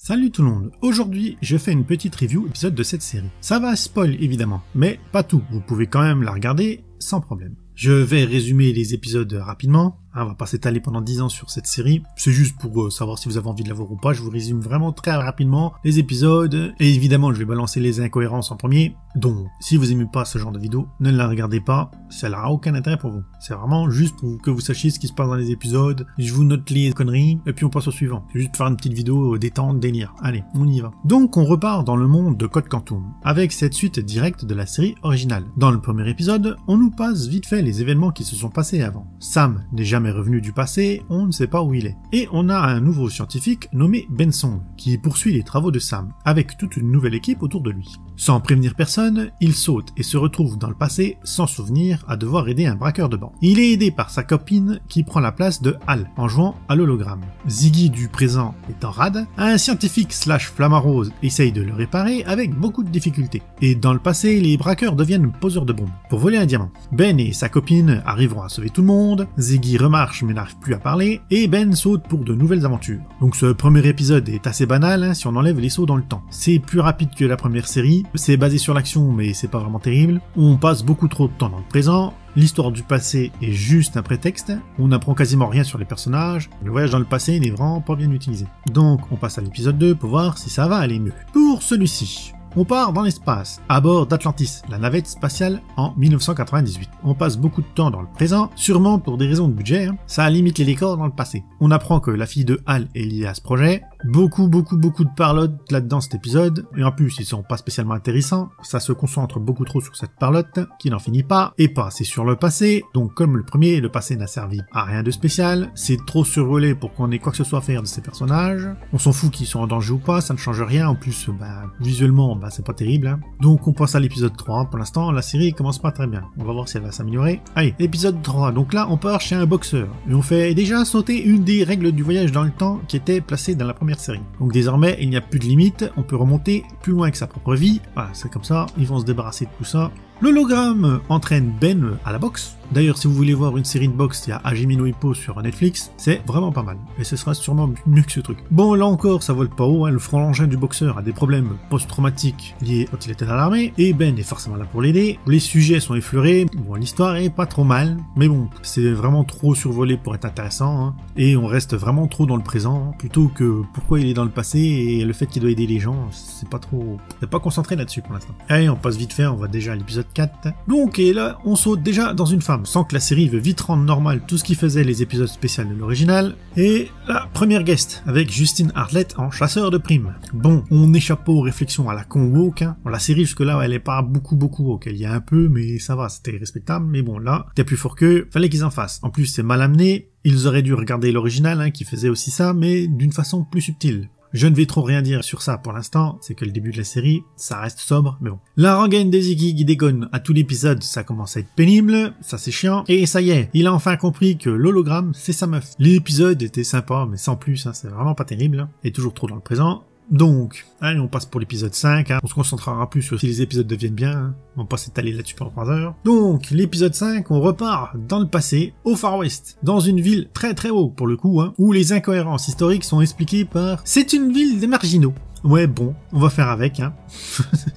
Salut tout le monde, aujourd'hui je fais une petite review épisode de cette série. Ça va spoil évidemment, mais pas tout, vous pouvez quand même la regarder sans problème. Je vais résumer les épisodes rapidement, on va pas s'étaler pendant 10 ans sur cette série, c'est juste pour savoir si vous avez envie de la voir ou pas, je vous résume vraiment très rapidement les épisodes, et évidemment je vais balancer les incohérences en premier, donc si vous aimez pas ce genre de vidéo, ne la regardez pas, ça n'aura aucun intérêt pour vous. C'est vraiment juste pour que vous sachiez ce qui se passe dans les épisodes, je vous note les conneries, et puis on passe au suivant. C'est juste pour faire une petite vidéo détente, délire. Allez, on y va. Donc on repart dans le monde de Code Quantum, avec cette suite directe de la série originale. Dans le premier épisode, on nous passe vite fait les événements qui se sont passés avant. Sam n'est jamais revenu du passé, on ne sait pas où il est. Et on a un nouveau scientifique nommé Benson, qui poursuit les travaux de Sam, avec toute une nouvelle équipe autour de lui. Sans prévenir personne, il saute et se retrouve dans le passé, sans souvenir, à devoir aider un braqueur de banque. Il est aidé par sa copine qui prend la place de Hal, en jouant à l'hologramme. Ziggy du présent est en rade, un scientifique slash flamarose essaye de le réparer avec beaucoup de difficultés. Et dans le passé, les braqueurs deviennent poseurs de bombes, pour voler un diamant. Ben et sa copine arriveront à sauver tout le monde, Ziggy remarche mais n'arrive plus à parler, et Ben saute pour de nouvelles aventures. Donc ce premier épisode est assez banal si on enlève les sauts dans le temps. C'est plus rapide que la première série, c'est basé sur l'action mais c'est pas vraiment terrible, on passe beaucoup trop de temps dans le présent, l'histoire du passé est juste un prétexte, on n'apprend quasiment rien sur les personnages, le voyage dans le passé n'est vraiment pas bien utilisé. Donc on passe à l'épisode 2 pour voir si ça va aller mieux. Pour celui-ci, on part dans l'espace, à bord d'Atlantis, la navette spatiale en 1998. On passe beaucoup de temps dans le présent, sûrement pour des raisons de budget, ça limite les décors dans le passé. On apprend que la fille de Hal est liée à ce projet, beaucoup de parlotte là-dedans cet épisode, et en plus ils sont pas spécialement intéressants, ça se concentre beaucoup trop sur cette parlotte, qui n'en finit pas, et pas assez sur le passé, donc comme le premier, le passé n'a servi à rien de spécial, c'est trop survolé pour qu'on ait quoi que ce soit à faire de ces personnages, on s'en fout qu'ils sont en danger ou pas, ça ne change rien, en plus, visuellement, c'est pas terrible, hein. Donc on passe à l'épisode 3, pour l'instant la série commence pas très bien, on va voir si elle va s'améliorer. Allez, épisode 3, donc là on part chez un boxeur, et on fait déjà sauter une des règles du voyage dans le temps qui était placée dans la première série. Donc désormais il n'y a plus de limite, on peut remonter plus loin que sa propre vie, voilà, c'est comme ça, ils vont se débarrasser de tout ça. L'hologramme entraîne Ben à la boxe. D'ailleurs, si vous voulez voir une série de boxe, il y a Hajime no Ippo sur Netflix, c'est vraiment pas mal. Et ce sera sûrement mieux que ce truc. Bon, là encore, ça vole pas haut, hein. Le frangin du boxeur a des problèmes post-traumatiques liés quand il était dans l'armée, et Ben est forcément là pour l'aider. Les sujets sont effleurés, bon, l'histoire est pas trop mal, mais bon, c'est vraiment trop survolé pour être intéressant, hein. Et on reste vraiment trop dans le présent, hein, plutôt que pourquoi il est dans le passé, et le fait qu'il doit aider les gens, c'est pas trop... C'est pas concentré là-dessus pour l'instant. Allez, on passe vite fait, on va déjà à l'épisode 4. Donc, et là, on saute déjà dans une femme, sans que la série veut vite rendre normal tout ce qui faisait les épisodes spéciaux de l'original. Et la première guest, avec Justine Hartlett en chasseur de primes. Bon, on échappe aux réflexions à la con woke, hein. Bon, la série jusque-là, elle est pas beaucoup woke, elle y a un peu, mais ça va, c'était respectable, mais bon, là, t'es plus fort qu'eux, fallait qu'ils en fassent. En plus, c'est mal amené, ils auraient dû regarder l'original, hein, qui faisait aussi ça, mais d'une façon plus subtile. Je ne vais trop rien dire sur ça pour l'instant, c'est que le début de la série, ça reste sobre, mais bon. La rengaine de Ziggy qui déconne à tout l'épisode, ça commence à être pénible, ça c'est chiant, et ça y est, il a enfin compris que l'hologramme, c'est sa meuf. L'épisode était sympa, mais sans plus, hein, c'est vraiment pas terrible, hein, et toujours trop dans le présent. Donc, allez, on passe pour l'épisode 5, hein. On se concentrera plus sur si les épisodes deviennent bien, hein. On va pas s'étaler là-dessus pendant 3 heures. Donc, l'épisode 5, on repart dans le passé, au Far West, dans une ville très haut pour le coup, hein, où les incohérences historiques sont expliquées par « c'est une ville des marginaux ». Ouais, bon, on va faire avec, hein.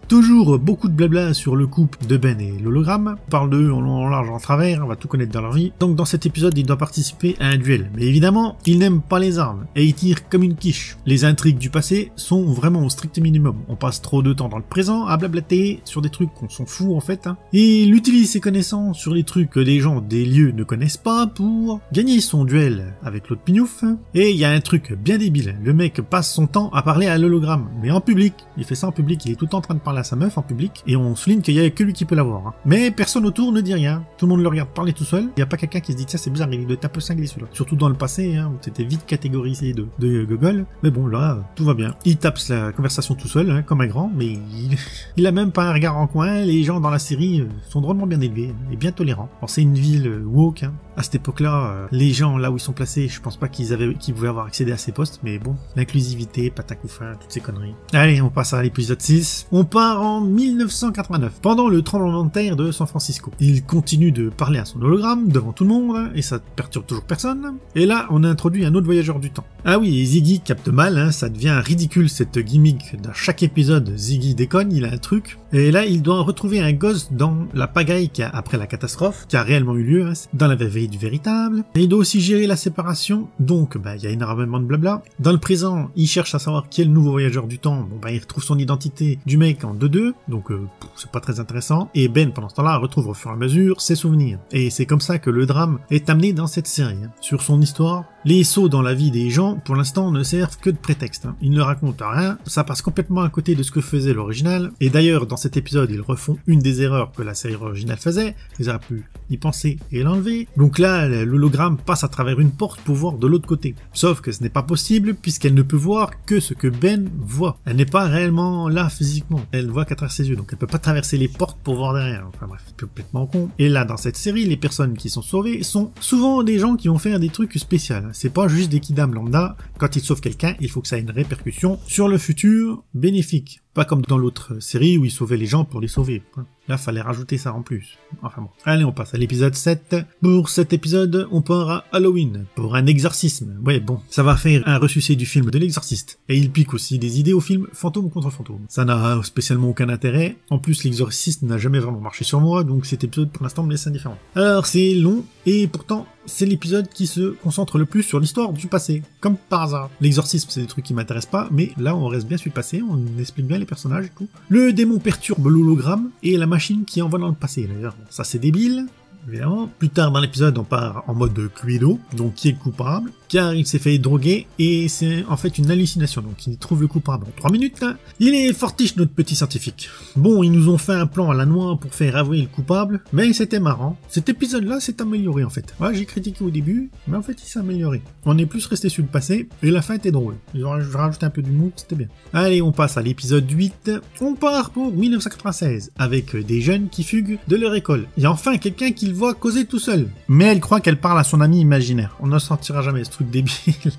Toujours beaucoup de blabla sur le couple de Ben et l'hologramme. On parle d'eux en long, en large, en travers, on va tout connaître dans leur vie. Donc dans cet épisode, il doit participer à un duel. Mais évidemment, il n'aime pas les armes, et il tire comme une quiche. Les intrigues du passé sont vraiment au strict minimum. On passe trop de temps dans le présent à blablater sur des trucs qu'on s'en fout en fait, hein. Et il utilise ses connaissances sur les trucs que les gens des lieux ne connaissent pas pour gagner son duel avec l'autre pignouf. Et il y a un truc bien débile, le mec passe son temps à parler à l'hologramme. Mais en public, il fait ça en public, il est tout le temps en train de parler à sa meuf en public, et on souligne qu'il y a que lui qui peut l'avoir, hein. Mais personne autour ne dit rien, tout le monde le regarde parler tout seul, il n'y a pas quelqu'un qui se dit tiens c'est bizarre, il doit être un peu cinglé celui-là. Surtout dans le passé, hein, où c'était vite catégorisé de gogol, mais bon là, tout va bien. Il tape la conversation tout seul, hein, comme un grand, mais il a même pas un regard en coin, les gens dans la série sont drôlement bien élevés, et bien tolérants. Alors c'est une ville woke, hein. À cette époque-là, les gens là où ils sont placés, je pense pas qu'ils pouvaient avoir accédé à ces postes, mais bon, l'inclusivité, patacoufa, toutes ces ces conneries. Allez, on passe à l'épisode 6. On part en 1989, pendant le tremblement de terre de San Francisco. Il continue de parler à son hologramme devant tout le monde, et ça perturbe toujours personne. Et là, on a introduit un autre voyageur du temps. Ah oui, et Ziggy capte mal, hein, ça devient ridicule cette gimmick. Dans chaque épisode, Ziggy déconne, il a un truc. Et là, il doit retrouver un gosse dans la pagaille qu'il y a après la catastrophe, qui a réellement eu lieu, hein, dans la veille du véritable. Et il doit aussi gérer la séparation, donc il y a énormément de blabla. Dans le présent, il cherche à savoir qui est le nouveau voyageur du temps. Bon, il retrouve son identité du mec en 2-2, donc c'est pas très intéressant. Et Ben, pendant ce temps-là, retrouve au fur et à mesure ses souvenirs. Et c'est comme ça que le drame est amené dans cette série. Hein. Sur son histoire, les sauts dans la vie des gens, pour l'instant, ne servent que de prétexte. Hein. Ils ne racontent rien, ça passe complètement à côté de ce que faisait l'original. Et d'ailleurs, dans cet épisode, ils refont une des erreurs que la série originale faisait. Ils auraient pu y penser et l'enlever. Donc là, l'hologramme passe à travers une porte pour voir de l'autre côté. Sauf que ce n'est pas possible, puisqu'elle ne peut voir que ce que Ben voit. Elle n'est pas réellement là physiquement. Elle voit qu'à travers ses yeux, donc elle peut pas traverser les portes pour voir derrière. Enfin bref, complètement con. Et là, dans cette série, les personnes qui sont sauvées sont souvent des gens qui vont faire des trucs spéciaux. C'est pas juste des kidams lambda. Quand ils sauvent quelqu'un, il faut que ça ait une répercussion sur le futur bénéfique. Pas comme dans l'autre série où ils sauvaient les gens pour les sauver. Là, fallait rajouter ça en plus. Enfin bon. Allez, on passe à l'épisode 7. Pour cet épisode, on part à Halloween pour un exorcisme. Ouais, bon, ça va faire un ressuscité du film de l'exorciste. Et il pique aussi des idées au film Fantôme contre Fantôme. Ça n'a spécialement aucun intérêt. En plus, l'exorciste n'a jamais vraiment marché sur moi, donc cet épisode pour l'instant me laisse indifférent. Alors, c'est long, et pourtant, c'est l'épisode qui se concentre le plus sur l'histoire du passé. Comme par hasard. L'exorcisme, c'est des trucs qui m'intéressent pas, mais là, on reste bien sur le passé, on explique bien les personnages et tout. Le démon perturbe l'hologramme, et la machine qui envoie dans le passé. D'ailleurs, bon, ça c'est débile. Évidemment. Plus tard dans l'épisode, on part en mode Cluedo, donc qui est le coupable, car il s'est fait droguer et c'est en fait une hallucination, donc il trouve le coupable en 3 minutes. Il est fortiche notre petit scientifique. Bon, ils nous ont fait un plan à la noix pour faire avouer le coupable, mais c'était marrant. Cet épisode-là s'est amélioré en fait. Ouais, j'ai critiqué au début, mais en fait il s'est amélioré. On est plus resté sur le passé et la fin était drôle. Je rajouté un peu d'humour, c'était bien. Allez, on passe à l'épisode 8. On part pour 1996 avec des jeunes qui fuguent de leur école. Il y a enfin quelqu'un qui voit causer tout seul. Mais elle croit qu'elle parle à son ami imaginaire. On ne sortira jamais ce truc débile.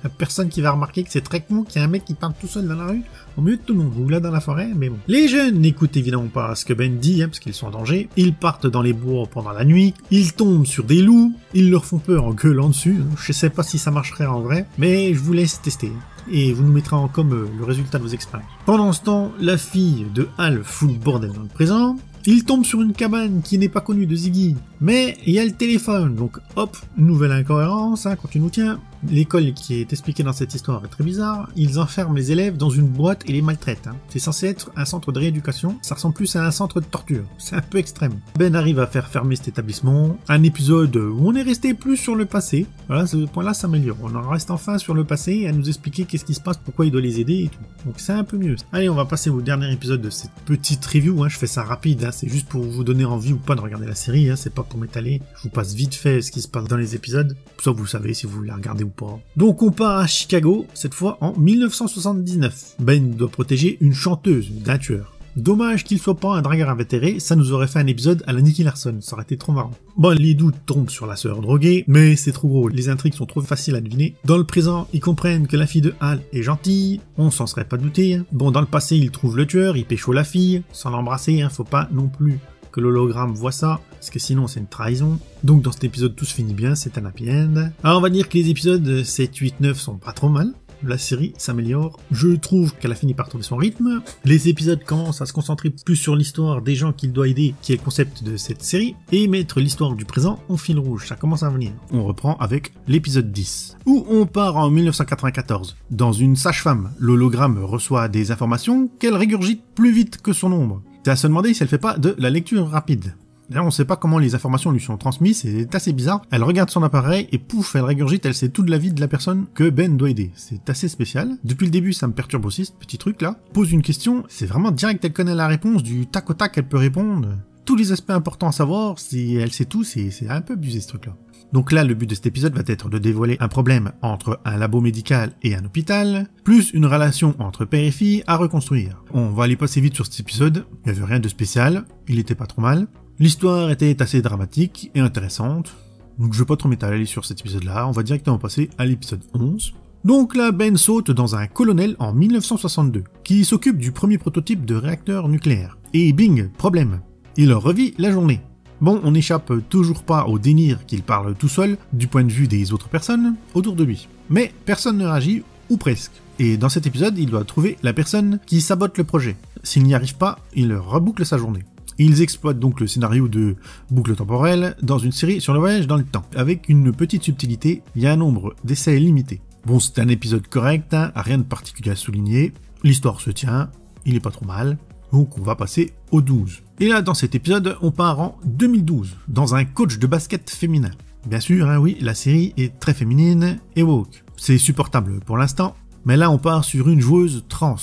La personne qui va remarquer que c'est très con qu'il y a un mec qui parle tout seul dans la rue, au milieu de tout le monde, ou là dans la forêt, mais bon. Les jeunes n'écoutent évidemment pas ce que Ben dit, parce qu'ils sont en danger. Ils partent dans les bois pendant la nuit. Ils tombent sur des loups. Ils leur font peur en gueulant dessus. Je sais pas si ça marcherait en vrai, mais je vous laisse tester. Et vous nous mettrez en com le résultat de vos expériences. Pendant ce temps, la fille de Hal fout le bordel dans le présent. Il tombe sur une cabane qui n'est pas connue de Ziggy, mais il y a le téléphone, donc hop, nouvelle incohérence, hein, quand tu nous tiens. L'école qui est expliquée dans cette histoire est très bizarre. Ils enferment les élèves dans une boîte et les maltraitent. Hein. C'est censé être un centre de rééducation, ça ressemble plus à un centre de torture. C'est un peu extrême. Ben arrive à faire fermer cet établissement. Un épisode où on est resté plus sur le passé. Voilà, ce point-là s'améliore. On en reste enfin sur le passé et à nous expliquer qu'est-ce qui se passe, pourquoi il doit les aider et tout. Donc c'est un peu mieux. Allez, on va passer au dernier épisode de cette petite review. Hein. Je fais ça rapide, hein. C'est juste pour vous donner envie ou pas de regarder la série. Hein. C'est pas pour m'étaler. Je vous passe vite fait ce qui se passe dans les épisodes. Ça, vous savez si vous la regardez ou pas. Donc on part à Chicago, cette fois en 1979. Ben doit protéger une chanteuse d'un tueur. Dommage qu'il soit pas un dragueur invétéré, ça nous aurait fait un épisode à la Nicky Larson, ça aurait été trop marrant. Bon, les doutes tombent sur la sœur droguée, mais c'est trop gros, les intrigues sont trop faciles à deviner. Dans le présent, ils comprennent que la fille de Hal est gentille, on s'en serait pas douté. Hein. Bon, dans le passé, ils trouvent le tueur, ils pécho la fille, sans l'embrasser, hein, faut pas non plus que l'hologramme voit ça, parce que sinon c'est une trahison. Donc dans cet épisode tout se finit bien, c'est un happy end. Alors on va dire que les épisodes 7, 8, 9 sont pas trop mal. La série s'améliore. Je trouve qu'elle a fini par trouver son rythme. Les épisodes commencent à se concentrer plus sur l'histoire des gens qu'il doit aider, qui est le concept de cette série, et mettre l'histoire du présent en fil rouge. Ça commence à venir. On reprend avec l'épisode 10, où on part en 1994. Dans une sage-femme, l'hologramme reçoit des informations qu'elle régurgite plus vite que son ombre. C'est à se demander si elle fait pas de la lecture rapide. D'ailleurs, on sait pas comment les informations lui sont transmises, c'est assez bizarre. Elle regarde son appareil et pouf, elle régurgite, elle sait toute la vie de la personne que Ben doit aider. C'est assez spécial. Depuis le début, ça me perturbe aussi, ce petit truc là. Pose une question, c'est vraiment direct, elle connaît la réponse, du tac au tac, elle peut répondre. Tous les aspects importants à savoir, si elle sait tout, c'est un peu abusé ce truc là. Donc là, le but de cet épisode va être de dévoiler un problème entre un labo médical et un hôpital, plus une relation entre père et fille à reconstruire. On va aller passer vite sur cet épisode, il n'y avait rien de spécial, il était pas trop mal. L'histoire était assez dramatique et intéressante, donc je vais pas trop m'étaler sur cet épisode-là, on va directement passer à l'épisode 11. Donc là, Ben saute dans un colonel en 1962, qui s'occupe du premier prototype de réacteur nucléaire. Et bing, problème. Il revit la journée. Bon, on n'échappe toujours pas au délire qu'il parle tout seul, du point de vue des autres personnes, autour de lui. Mais personne ne réagit, ou presque. Et dans cet épisode, il doit trouver la personne qui sabote le projet. S'il n'y arrive pas, il reboucle sa journée. Ils exploitent donc le scénario de boucle temporelle dans une série sur le voyage dans le temps. Avec une petite subtilité, il y a un nombre d'essais limité. Bon, c'est un épisode correct, hein, rien de particulier à souligner. L'histoire se tient, il est pas trop mal. Donc on va passer au 12. Et là, dans cet épisode, on part en 2012, dans un coach de basket féminin. Bien sûr, hein, oui, la série est très féminine et woke. C'est supportable pour l'instant, mais là on part sur une joueuse trans.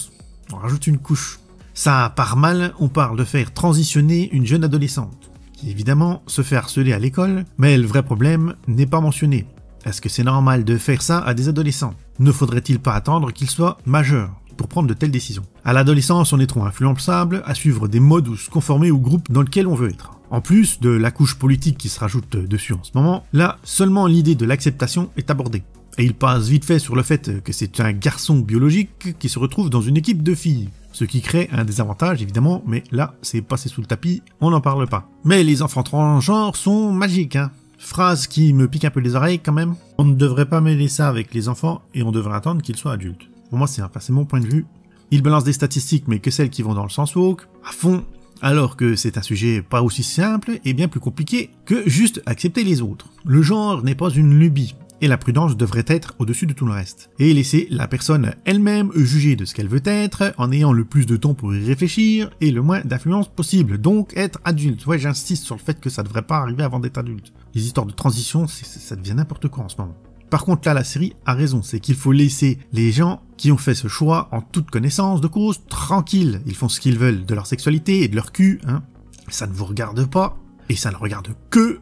On rajoute une couche. Ça part mal, on parle de faire transitionner une jeune adolescente, qui évidemment se fait harceler à l'école, mais le vrai problème n'est pas mentionné. Est-ce que c'est normal de faire ça à des adolescents? Ne faudrait-il pas attendre qu'ils soient majeurs pour prendre de telles décisions? À l'adolescence, on est trop influençable à suivre des modes ou se conformer au groupe dans lequel on veut être. En plus de la couche politique qui se rajoute dessus en ce moment, là, seulement l'idée de l'acceptation est abordée. Et il passe vite fait sur le fait que c'est un garçon biologique qui se retrouve dans une équipe de filles. Ce qui crée un désavantage évidemment, mais là, c'est passé sous le tapis, on n'en parle pas. Mais les enfants transgenres sont magiques, hein. Phrase qui me pique un peu les oreilles quand même. On ne devrait pas mêler ça avec les enfants et on devrait attendre qu'ils soient adultes. Pour moi, c'est mon point de vue. Il balance des statistiques, mais que celles qui vont dans le sens woke, à fond, alors que c'est un sujet pas aussi simple et bien plus compliqué que juste accepter les autres. Le genre n'est pas une lubie, et la prudence devrait être au-dessus de tout le reste. Et laisser la personne elle-même juger de ce qu'elle veut être, en ayant le plus de temps pour y réfléchir, et le moins d'influence possible, donc être adulte. Ouais, j'insiste sur le fait que ça devrait pas arriver avant d'être adulte. Les histoires de transition, ça devient n'importe quoi en ce moment. Par contre là, la série a raison, c'est qu'il faut laisser les gens qui ont fait ce choix en toute connaissance de cause tranquilles. Ils font ce qu'ils veulent de leur sexualité et de leur cul, hein. Ça ne vous regarde pas, et ça ne regarde que...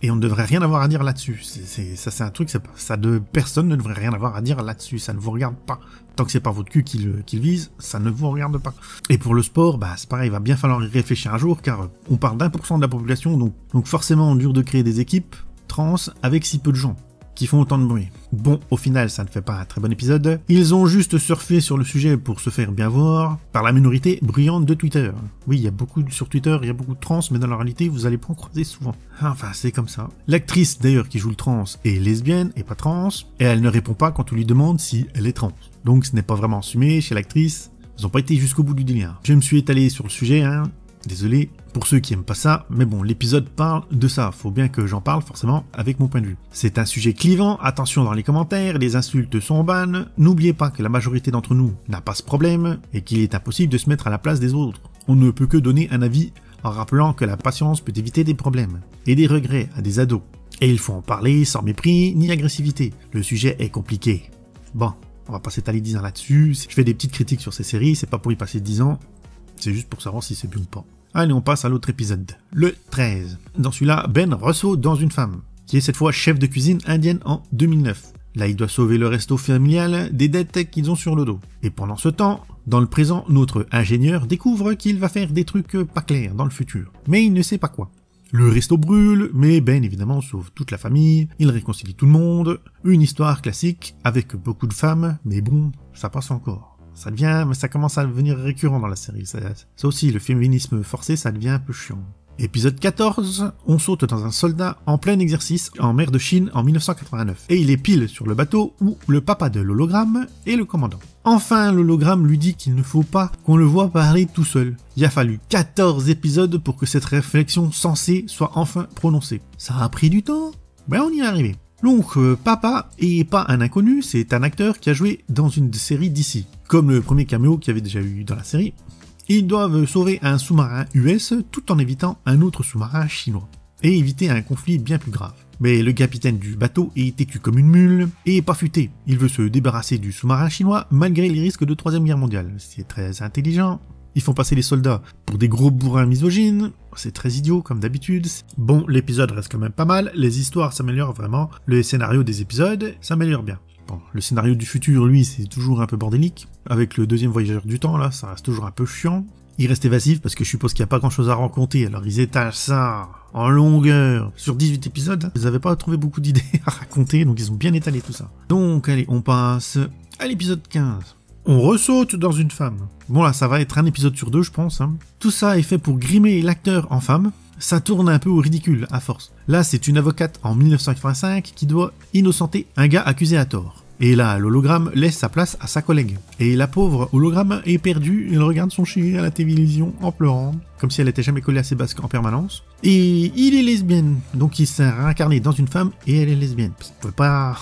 Et on ne devrait rien avoir à dire là-dessus. C'est un truc, personne ne devrait rien avoir à dire là-dessus. Ça ne vous regarde pas. Tant que c'est pas votre cul qui vise, ça ne vous regarde pas. Et pour le sport, bah c'est pareil, il va bien falloir y réfléchir un jour, car on parle d'1% de la population, donc forcément dur de créer des équipes trans avec si peu de gens qui font autant de bruit. Bon, au final, ça ne fait pas un très bon épisode. Ils ont juste surfé sur le sujet pour se faire bien voir par la minorité bruyante de Twitter. Oui, il y a beaucoup sur Twitter, il y a beaucoup de trans, mais dans la réalité, vous allez pas en croiser souvent. Enfin, c'est comme ça. L'actrice, d'ailleurs, qui joue le trans est lesbienne et pas trans, et elle ne répond pas quand on lui demande si elle est trans. Donc ce n'est pas vraiment assumé chez l'actrice. Ils n'ont pas été jusqu'au bout du délire. Je me suis étalé sur le sujet, hein. Désolé pour ceux qui aiment pas ça, mais bon, l'épisode parle de ça, faut bien que j'en parle forcément avec mon point de vue. C'est un sujet clivant, attention dans les commentaires, les insultes sont ban, n'oubliez pas que la majorité d'entre nous n'a pas ce problème, et qu'il est impossible de se mettre à la place des autres. On ne peut que donner un avis en rappelant que la patience peut éviter des problèmes, et des regrets à des ados. Et il faut en parler sans mépris ni agressivité, le sujet est compliqué. Bon, on va pas s'étaler 10 ans là-dessus, je fais des petites critiques sur ces séries, c'est pas pour y passer 10 ans, c'est juste pour savoir si c'est bien ou pas. Allez, on passe à l'autre épisode, le 13. Dans celui-là, Ben ressaute dans une femme, qui est cette fois chef de cuisine indienne en 2009. Là, il doit sauver le resto familial des dettes qu'ils ont sur le dos. Et pendant ce temps, dans le présent, notre ingénieur découvre qu'il va faire des trucs pas clairs dans le futur. Mais il ne sait pas quoi. Le resto brûle, mais Ben évidemment sauve toute la famille, il réconcilie tout le monde. Une histoire classique, avec beaucoup de femmes, mais bon, ça passe encore. Ça commence à devenir récurrent dans la série. Ça aussi, le féminisme forcé, ça devient un peu chiant. Épisode 14, on saute dans un soldat en plein exercice en mer de Chine en 1989. Et il est pile sur le bateau où le papa de l'hologramme est le commandant. Enfin, l'hologramme lui dit qu'il ne faut pas qu'on le voit parler tout seul. Il a fallu 14 épisodes pour que cette réflexion sensée soit enfin prononcée. Ça a pris du temps, mais on y est arrivé. Donc, papa est pas un inconnu, c'est un acteur qui a joué dans une série d'ici. Comme le premier caméo qu'il y avait déjà eu dans la série. Ils doivent sauver un sous-marin US tout en évitant un autre sous-marin chinois. Et éviter un conflit bien plus grave. Mais le capitaine du bateau est têtu comme une mule et pas futé. Il veut se débarrasser du sous-marin chinois malgré les risques de 3ème guerre mondiale. C'est très intelligent. Ils font passer les soldats pour des gros bourrins misogynes. C'est très idiot comme d'habitude. Bon, l'épisode reste quand même pas mal. Les histoires s'améliorent vraiment. Le scénario des épisodes s'améliore bien. Bon, le scénario du futur, lui, c'est toujours un peu bordélique. Avec le deuxième voyageur du temps, là, ça reste toujours un peu chiant. Il reste évasif parce que je suppose qu'il n'y a pas grand chose à raconter, alors ils étalent ça en longueur sur 18 épisodes. Ils n'avaient pas trouvé beaucoup d'idées à raconter, donc ils ont bien étalé tout ça. Donc allez, on passe à l'épisode 15. On ressaute dans une femme. Bon là, ça va être un épisode sur 2, je pense. Hein. Tout ça est fait pour grimer l'acteur en femme. Ça tourne un peu au ridicule, à force. Là, c'est une avocate en 1985 qui doit innocenter un gars accusé à tort. Et là, l'hologramme laisse sa place à sa collègue. Et la pauvre hologramme est perdue, elle regarde son chien à la télévision en pleurant, comme si elle était jamais collée à ses basques en permanence. Et il est lesbienne, donc il s'est réincarné dans une femme et elle est lesbienne. Parce qu'il pouvait pas...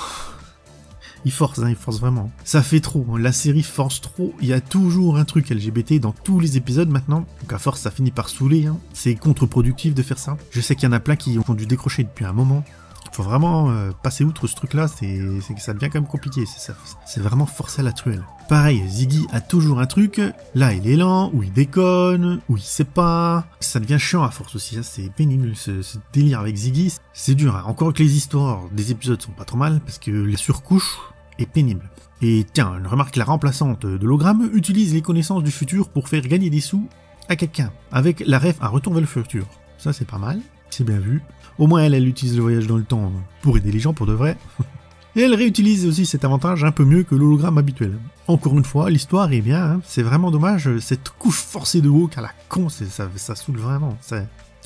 Il force vraiment. Ça fait trop, hein. La série force trop, il y a toujours un truc LGBT dans tous les épisodes maintenant, donc à force ça finit par saouler, hein. C'est contre-productif de faire ça. Je sais qu'il y en a plein qui ont dû décrocher depuis un moment. Il faut vraiment passer outre ce truc-là, c'est que ça devient quand même compliqué, c'est vraiment forcé à la truelle. Pareil, Ziggy a toujours un truc, là il est lent, ou il déconne, ou il sait pas, ça devient chiant à force aussi, hein. C'est pénible ce délire avec Ziggy, c'est dur, hein. Encore que les histoires des épisodes sont pas trop mal, parce que la surcouche est pénible. Et tiens, une remarque, la remplaçante de l'hologramme utilise les connaissances du futur pour faire gagner des sous à quelqu'un, avec la ref à Retour vers le futur. Ça c'est pas mal, c'est bien vu. Au moins elle utilise le voyage dans le temps pour aider les gens pour de vrai. Et elle réutilise aussi cet avantage un peu mieux que l'hologramme habituel. Encore une fois, l'histoire est bien, hein. C'est vraiment dommage, cette couche forcée de Hawk à la con, ça saoule vraiment.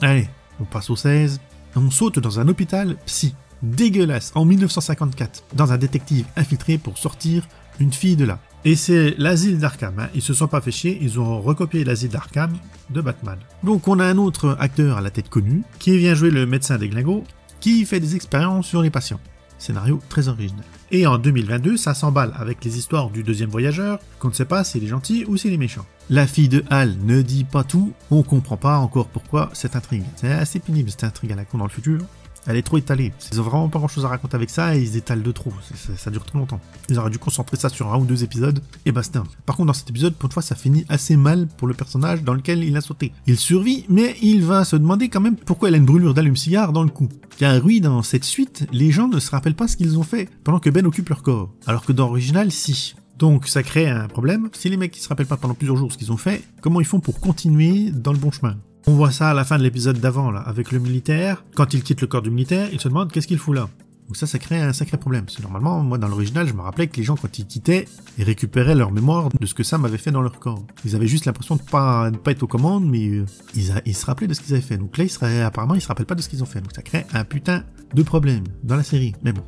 Allez, on passe au 16. On saute dans un hôpital psy, dégueulasse, en 1954, dans un détective infiltré pour sortir une fille de là. Et c'est l'asile d'Arkham, hein. Ils se sont pas fait chier, ils ont recopié l'asile d'Arkham de Batman. Donc on a un autre acteur à la tête connue, qui vient jouer le médecin des glingos, qui fait des expériences sur les patients. Scénario très original. Et en 2022, ça s'emballe avec les histoires du deuxième voyageur, qu'on ne sait pas si c'est les gentils ou si c'est les méchants. La fille de Hal ne dit pas tout, on comprend pas encore pourquoi cette intrigue. C'est assez pénible cette intrigue à la con dans le futur. Elle est trop étalée. Ils ont vraiment pas grand chose à raconter avec ça et ils étalent de trop. Ça dure trop longtemps. Ils auraient dû concentrer ça sur un ou deux épisodes et basta. Par contre, dans cet épisode, pour une fois, ça finit assez mal pour le personnage dans lequel il a sauté. Il survit, mais il va se demander quand même pourquoi il a une brûlure d'allume-cigare dans le cou. Car oui, dans cette suite, les gens ne se rappellent pas ce qu'ils ont fait pendant que Ben occupe leur corps. Alors que dans l'original, si. Donc ça crée un problème. Si les mecs ne se rappellent pas pendant plusieurs jours ce qu'ils ont fait, comment ils font pour continuer dans le bon chemin ? On voit ça à la fin de l'épisode d'avant, là, avec le militaire. Quand il quitte le corps du militaire, il se demande qu'est-ce qu'il fout là. Donc ça crée un sacré problème. Parce que normalement, moi, dans l'original, je me rappelais que les gens, quand ils quittaient, ils récupéraient leur mémoire de ce que Sam avait fait dans leur corps. Ils avaient juste l'impression de pas être aux commandes, mais ils se rappelaient de ce qu'ils avaient fait. Donc là, apparemment, ils se rappellent pas de ce qu'ils ont fait. Donc ça crée un putain de problème dans la série. Mais bon,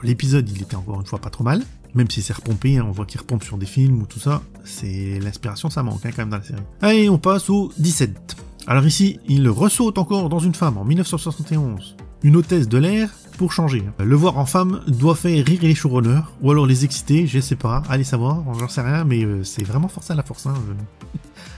l'épisode, il était encore une fois pas trop mal. Même si c'est repompé, hein, on voit qu'il repompe sur des films ou tout ça. C'est l'inspiration, ça manque hein, quand même dans la série. Allez, on passe au 17. Alors ici, il ressaute encore dans une femme en 1971. Une hôtesse de l'air pour changer. Le voir en femme doit faire rire les showrunners, ou alors les exciter, je sais pas, allez savoir, j'en sais rien, mais c'est vraiment forcé à la force. Hein.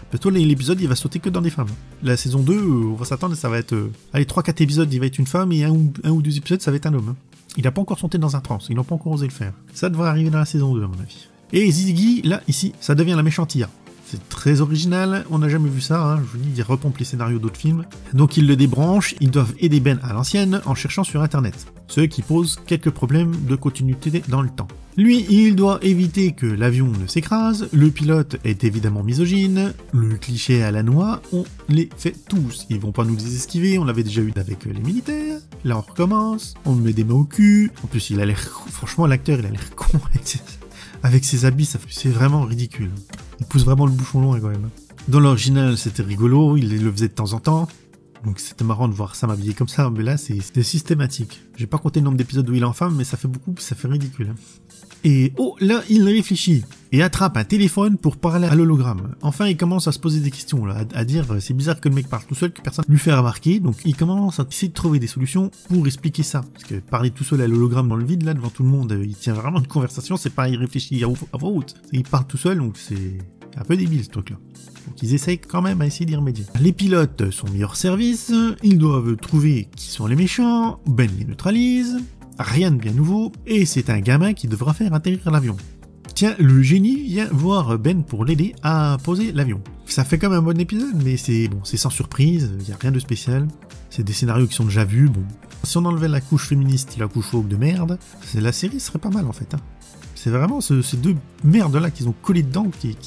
Plutôt l'épisode, il va sauter que dans des femmes. La saison 2, on va s'attendre, ça va être... allez, 3-4 épisodes, il va être une femme, et un ou deux épisodes, ça va être un homme. Hein. Il n'a pas encore sauté dans un trans, ils n'ont pas encore osé le faire. Ça devrait arriver dans la saison 2, à mon avis. Et Ziggy, là, ici, ça devient la méchante IA. C'est très original, on n'a jamais vu ça, hein. Je vous dis, ils repompent les scénarios d'autres films. Donc ils le débranchent, ils doivent aider Ben à l'ancienne en cherchant sur internet. Ce qui pose quelques problèmes de continuité dans le temps. Lui, il doit éviter que l'avion ne s'écrase, le pilote est évidemment misogyne, le cliché à la noix, on les fait tous. Ils vont pas nous les esquiver, on l'avait déjà eu avec les militaires, là on recommence, on met des mains au cul, en plus il a l'air, franchement l'acteur il a l'air con avec ses habits, c'est vraiment ridicule. Il pousse vraiment le bouchon loin quand même. Dans l'original, c'était rigolo, il le faisait de temps en temps. Donc c'était marrant de voir ça m'habiller comme ça, mais là c'est systématique. J'ai pas compté le nombre d'épisodes où il est en femme, mais ça fait beaucoup, ça fait ridicule. Et oh, là il réfléchit et attrape un téléphone pour parler à l'hologramme. Enfin il commence à se poser des questions, là, à dire c'est bizarre que le mec parle tout seul, que personne lui fait remarquer. Donc il commence à essayer de trouver des solutions pour expliquer ça. Parce que parler tout seul à l'hologramme dans le vide, là, devant tout le monde, il tient vraiment une conversation, c'est pas il réfléchit à voix haute. Il parle tout seul, donc c'est un peu débile ce truc-là. Donc ils essayent quand même à essayer d'y remédier. Les pilotes sont mis hors service, ils doivent trouver qui sont les méchants, Ben les neutralise, rien de bien nouveau, et c'est un gamin qui devra faire atterrir l'avion. Tiens, le génie vient voir Ben pour l'aider à poser l'avion. Ça fait comme un bon épisode, mais c'est bon, c'est sans surprise, il n'y a rien de spécial. C'est des scénarios qui sont déjà vus, bon. Si on enlevait la couche féministe et la couche woke de merde, la série serait pas mal en fait. Hein. C'est vraiment ces deux merdes-là qu'ils ont collé dedans qui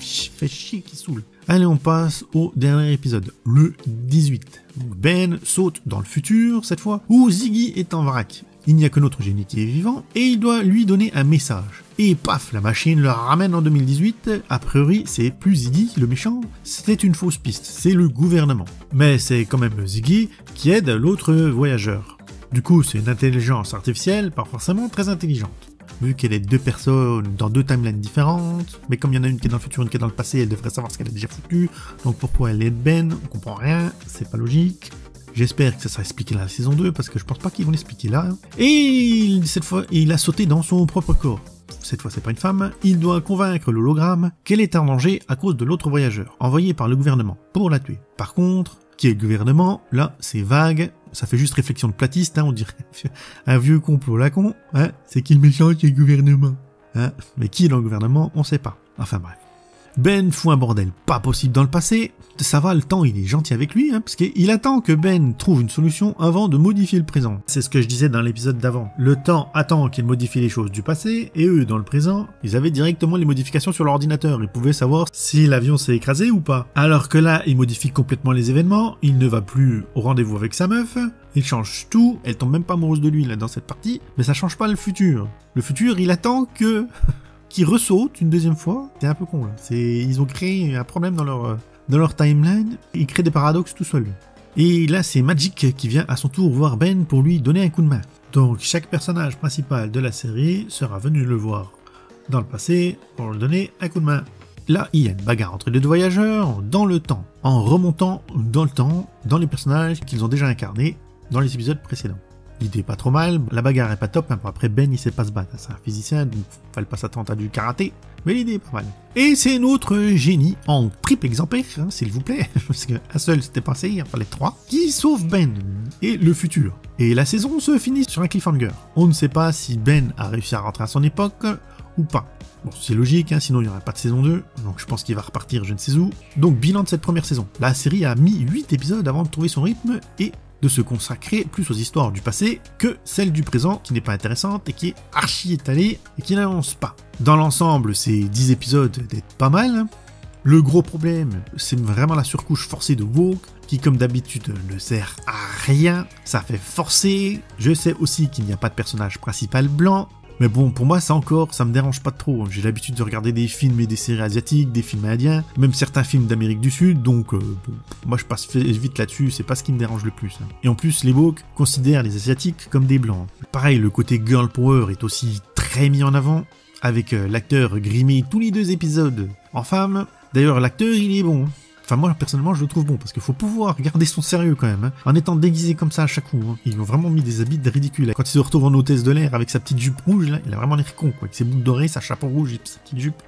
fait chier, qui saoule. Allez, on passe au dernier épisode, le 18. Ben saute dans le futur, cette fois, où Ziggy est en vrac. Il n'y a que notre génie qui est vivant, et il doit lui donner un message. Et paf, la machine le ramène en 2018. A priori, c'est plus Ziggy, le méchant, c'était une fausse piste, c'est le gouvernement. Mais c'est quand même Ziggy qui aide l'autre voyageur. Du coup, c'est une intelligence artificielle, pas forcément très intelligente. Vu qu'elle est deux personnes dans deux timelines différentes, mais comme il y en a une qui est dans le futur, une qui est dans le passé, elle devrait savoir ce qu'elle a déjà foutu. Donc pourquoi elle aide Ben, on comprend rien, c'est pas logique. J'espère que ça sera expliqué dans la saison 2, parce que je pense pas qu'ils vont l'expliquer là. Et cette fois, il a sauté dans son propre corps. Cette fois, c'est pas une femme. Il doit convaincre l'hologramme qu'elle est en danger à cause de l'autre voyageur, envoyé par le gouvernement, pour la tuer. Par contre, qui est le gouvernement? Là, c'est vague. Ça fait juste réflexion de platiste, hein, on dirait un vieux complot là con. Hein, c'est qui le méchant, qui est le gouvernement? Hein, mais qui est dans le gouvernement, on sait pas. Enfin bref. Ben fout un bordel pas possible dans le passé. Ça va, le temps il est gentil avec lui, hein, parce qu'il attend que Ben trouve une solution avant de modifier le présent. C'est ce que je disais dans l'épisode d'avant. Le temps attend qu'il modifie les choses du passé, et eux, dans le présent, ils avaient directement les modifications sur l'ordinateur. Ils pouvaient savoir si l'avion s'est écrasé ou pas. Alors que là, il modifie complètement les événements, il ne va plus au rendez-vous avec sa meuf, il change tout, elle tombe même pas amoureuse de lui là dans cette partie, mais ça change pas le futur. Le futur, il attend que... qui ressaute une deuxième fois, c'est un peu con là. Ils ont créé un problème dans leur timeline, ils créent des paradoxes tout seuls. Et là c'est Magic qui vient à son tour voir Ben pour lui donner un coup de main. Donc chaque personnage principal de la série sera venu le voir dans le passé pour lui donner un coup de main. Là il y a une bagarre entre les deux voyageurs dans le temps, en remontant dans le temps, dans les personnages qu'ils ont déjà incarnés dans les épisodes précédents. L'idée est pas trop mal, la bagarre est pas top, hein. Après Ben il sait pas se battre, c'est un physicien, donc fallait pas s'attendre à du karaté, mais l'idée est pas mal. Et c'est notre génie, en triple exemplaire, hein, s'il vous plaît, parce qu'un seul c'était pas assez, il en fallait 3, qui sauve Ben et le futur. Et la saison se finit sur un cliffhanger. On ne sait pas si Ben a réussi à rentrer à son époque ou pas. Bon, c'est logique, hein, sinon il n'y aurait pas de saison 2, donc je pense qu'il va repartir je ne sais où. Donc bilan de cette première saison. La série a mis 8 épisodes avant de trouver son rythme et de se consacrer plus aux histoires du passé que celle du présent qui n'est pas intéressante et qui est archi étalée et qui n'avance pas. Dans l'ensemble, ces 10 épisodes d'être pas mal. Le gros problème, c'est vraiment la surcouche forcée de woke qui comme d'habitude ne sert à rien, ça fait forcer. Je sais aussi qu'il n'y a pas de personnage principal blanc. Mais bon, pour moi, ça me dérange pas trop. J'ai l'habitude de regarder des films et des séries asiatiques, des films indiens, même certains films d'Amérique du Sud, donc bon, moi je passe vite là-dessus, c'est pas ce qui me dérange le plus. Hein. Et en plus, les woke considèrent les asiatiques comme des blancs. Pareil, le côté girl power est aussi très mis en avant, avec l'acteur grimé tous les 2 épisodes en femme. D'ailleurs, l'acteur, il est bon. Enfin moi personnellement je le trouve bon parce qu'il faut pouvoir garder son sérieux quand même, hein, en étant déguisé comme ça à chaque coup. Hein. Ils ont vraiment mis des habits ridicules. Quand il se retrouve en hôtesse de l'air avec sa petite jupe rouge là, il a vraiment l'air con quoi, avec ses boucles dorées, sa chapeau rouge et sa petite jupe.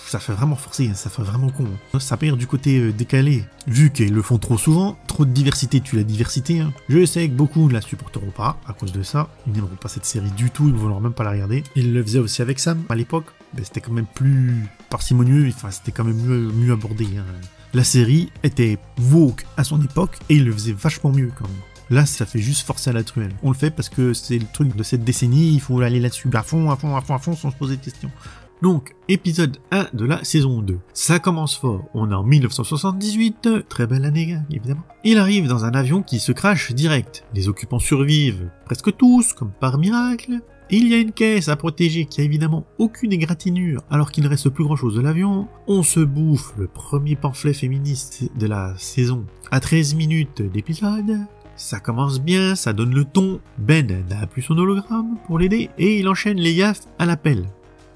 Ça fait vraiment forcer, hein, ça fait vraiment con. Hein. Ça perd du côté décalé. Vu qu'ils le font trop souvent, trop de diversité tue la diversité. Hein. Je sais que beaucoup ne la supporteront pas à cause de ça. Ils n'aimeront pas cette série du tout, ils ne voudront même pas la regarder. Ils le faisaient aussi avec Sam à l'époque. Ben, c'était quand même plus parcimonieux, enfin c'était quand même mieux abordé. Hein. La série était woke à son époque et il le faisait vachement mieux quand même. Là, ça fait juste forcer à la truelle. On le fait parce que c'est le truc de cette décennie, il faut aller là-dessus à fond, sans se poser de questions. Donc, épisode 1 de la saison 2. Ça commence fort, on est en 1978, très belle année, évidemment. Il arrive dans un avion qui se crache direct. Les occupants survivent, presque tous, comme par miracle. Il y a une caisse à protéger qui a évidemment aucune égratignure alors qu'il ne reste plus grand chose de l'avion. On se bouffe le premier pamphlet féministe de la saison à 13 minutes d'épisode. Ça commence bien, ça donne le ton. Ben n'a plus son hologramme pour l'aider et il enchaîne les gaffes à l'appel.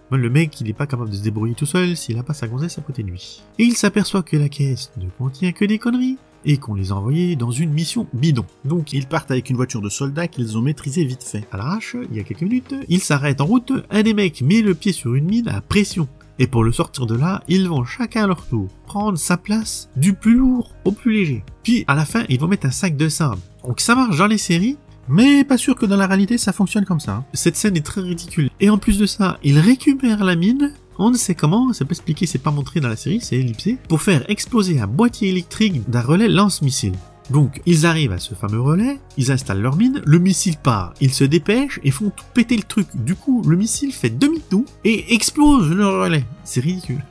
Le mec, il n'est pas capable de se débrouiller tout seul s'il n'a pas sa gonzesse à côté de lui. Et il s'aperçoit que la caisse ne contient que des conneries et qu'on les a envoyés dans une mission bidon. Donc ils partent avec une voiture de soldats qu'ils ont maîtrisée vite fait. À l'arrache, il y a quelques minutes, ils s'arrêtent en route, un des mecs met le pied sur une mine à pression. Et pour le sortir de là, ils vont chacun à leur tour prendre sa place du plus lourd au plus léger. Puis à la fin, ils vont mettre un sac de sable. Donc ça marche dans les séries, mais pas sûr que dans la réalité ça fonctionne comme ça. Cette scène est très ridicule. Et en plus de ça, ils récupèrent la mine, on ne sait comment, c'est pas expliqué, c'est pas montré dans la série, c'est ellipsé, pour faire exploser un boîtier électrique d'un relais lance-missile. Donc, ils arrivent à ce fameux relais, ils installent leur mine, le missile part, ils se dépêchent et font tout péter le truc. Du coup, le missile fait demi-tour et explose le relais. C'est ridicule.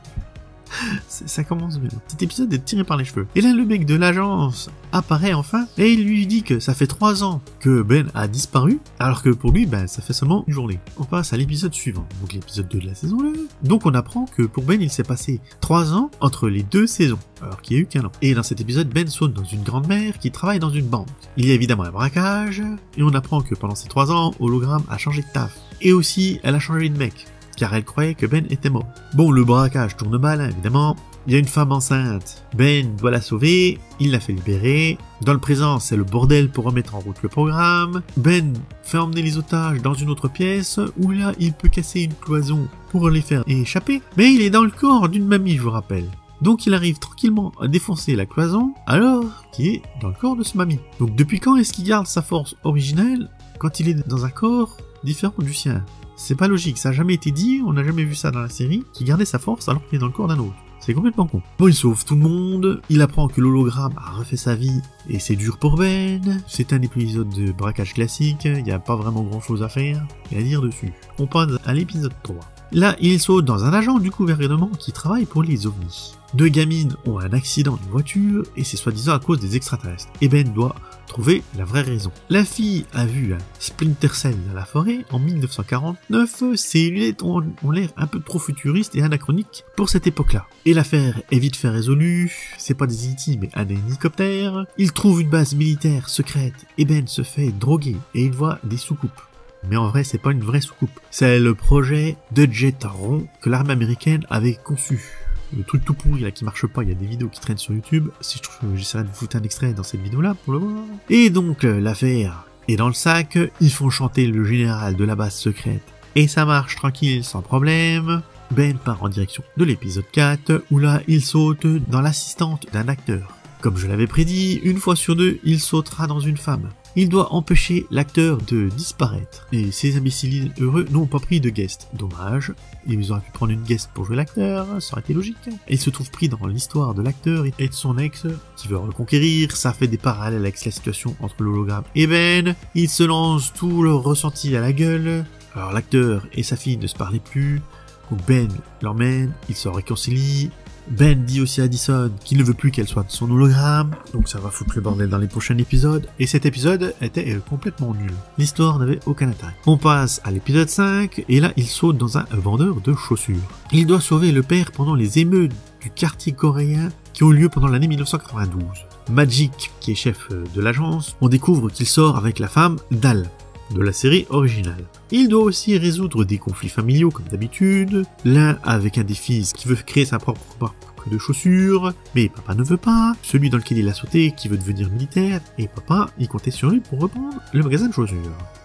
Ça commence bien. Cet épisode est tiré par les cheveux. Et là, le mec de l'agence apparaît enfin et il lui dit que ça fait 3 ans que Ben a disparu, alors que pour lui, ça fait seulement une journée. On passe à l'épisode suivant, donc l'épisode 2 de la saison 2. Donc on apprend que pour Ben, il s'est passé 3 ans entre les 2 saisons, alors qu'il n'y a eu qu'1 an. Et dans cet épisode, Ben saute dans une grande mer qui travaille dans une banque. Il y a évidemment un braquage, et on apprend que pendant ces 3 ans, Hologramme a changé de taf. Et aussi, elle a changé de mec, car elle croyait que Ben était mort. Bon, le braquage tourne mal, évidemment. Il y a une femme enceinte. Ben doit la sauver, il la fait libérer. Dans le présent, c'est le bordel pour remettre en route le programme. Ben fait emmener les otages dans une autre pièce, où là, il peut casser une cloison pour les faire échapper. Mais il est dans le corps d'une mamie, je vous rappelle. Donc il arrive tranquillement à défoncer la cloison, alors qu'il est dans le corps de ce mamie. Donc depuis quand est-ce qu'il garde sa force originelle quand il est dans un corps différent du sien? C'est pas logique, ça a jamais été dit, on n'a jamais vu ça dans la série, qu'il gardait sa force alors qu'il est dans le corps d'un autre. C'est complètement con. Bon, il sauve tout le monde, il apprend que l'hologramme a refait sa vie, et c'est dur pour Ben. C'est un épisode de braquage classique, il n'y a pas vraiment grand chose à faire, et à dire dessus. On passe à l'épisode 3. Là, il saute dans un agent du gouvernement qui travaille pour les ovnis. 2 gamines ont un accident de voiture, et c'est soi-disant à cause des extraterrestres. Et Ben doit trouver la vraie raison. La fille a vu un Splinter Cell dans la forêt en 1949, ses lunettes ont l'air un peu trop futuristes et anachroniques pour cette époque-là. Et l'affaire est vite fait résolue, c'est pas des E.T. mais un hélicoptère. Il trouve une base militaire secrète et Ben se fait droguer et il voit des soucoupes. Mais en vrai, c'est pas une vraie soucoupe. C'est le projet de jet rond que l'armée américaine avait conçu. Le truc tout pourri là qui marche pas, il y a des vidéos qui traînent sur YouTube. Si je trouve, j'essaierai de vous foutre un extrait dans cette vidéo là pour le voir. Et donc l'affaire est dans le sac, ils font chanter le général de la base secrète. Et ça marche tranquille, sans problème. Ben part en direction de l'épisode 4, où là il saute dans l'assistante d'un acteur. Comme je l'avais prédit, une fois sur 2, il sautera dans une femme. Il doit empêcher l'acteur de disparaître. Et ces imbéciles heureux n'ont pas pris de guest. Dommage. Ils auraient pu prendre une guest pour jouer l'acteur, ça aurait été logique. Et il se trouve pris dans l'histoire de l'acteur et de son ex, qui veut reconquérir. Ça fait des parallèles avec la situation entre l'hologramme et Ben. Ils se lancent tout leur ressenti à la gueule. Alors l'acteur et sa fille ne se parlaient plus. Donc Ben l'emmène, ils se réconcilient. Ben dit aussi à Addison qu'il ne veut plus qu'elle soit de son hologramme, donc ça va foutre le bordel dans les prochains épisodes, et cet épisode était complètement nul. L'histoire n'avait aucun intérêt. On passe à l'épisode 5, et là il saute dans un vendeur de chaussures. Il doit sauver le père pendant les émeutes du quartier coréen qui ont eu lieu pendant l'année 1992. Magic, qui est chef de l'agence, on découvre qu'il sort avec la femme d'Al, de la série originale. Il doit aussi résoudre des conflits familiaux comme d'habitude, l'un avec un des fils qui veut créer sa propre marque de chaussures, mais papa ne veut pas, celui dans lequel il a sauté qui veut devenir militaire, et papa, il comptait sur lui pour reprendre le magasin de chaussures.